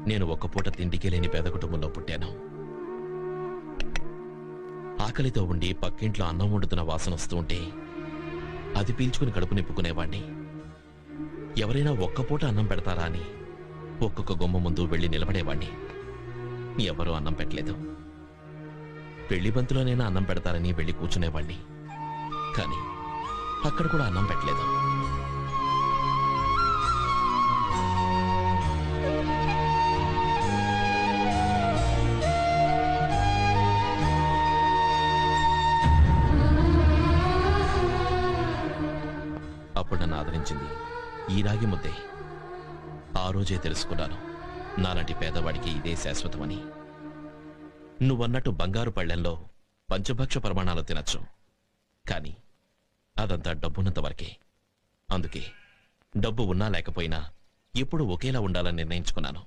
నేను ఒక్క పూట తిండికే లేని పేద కుటుంబంలో పుట్టాను. ఆకలితో ఉండి పక్కింట్లో అన్నం వండుతున్న వాసన వస్తూ ఉంటే అది పీల్చుకుని కడుపు నింపుకునేవాణ్ణి. ఎవరైనా ఒక్క పూట అన్నం పెడతారా అని ఒక్కొక్క గుమ్మ ముందు వెళ్లి నిలబడేవాణ్ణి. ఎవరూ అన్నం పెట్టలేదు. పెళ్లి బంతులోనైనా అన్నం పెడతారని వెళ్లి కూర్చునేవాణ్ణి. కానీ అక్కడ కూడా అన్నం పెట్టలేదు. అప్పుడు నన్ను ఆదరించింది ఈ రాగి ముద్దే. ఆ రోజే తెలుసుకున్నాను నాలాంటి పేదవాడికి ఇదే శాశ్వతమని. నువ్వన్నట్టు బంగారు పళ్ళెంలో పంచభక్ష ప్రమాణాలు తినచ్చు, కానీ అదంతా డబ్బున్నంత వరకే. అందుకే డబ్బు ఉన్నా లేకపోయినా ఎప్పుడూ ఒకేలా ఉండాలని నిర్ణయించుకున్నాను.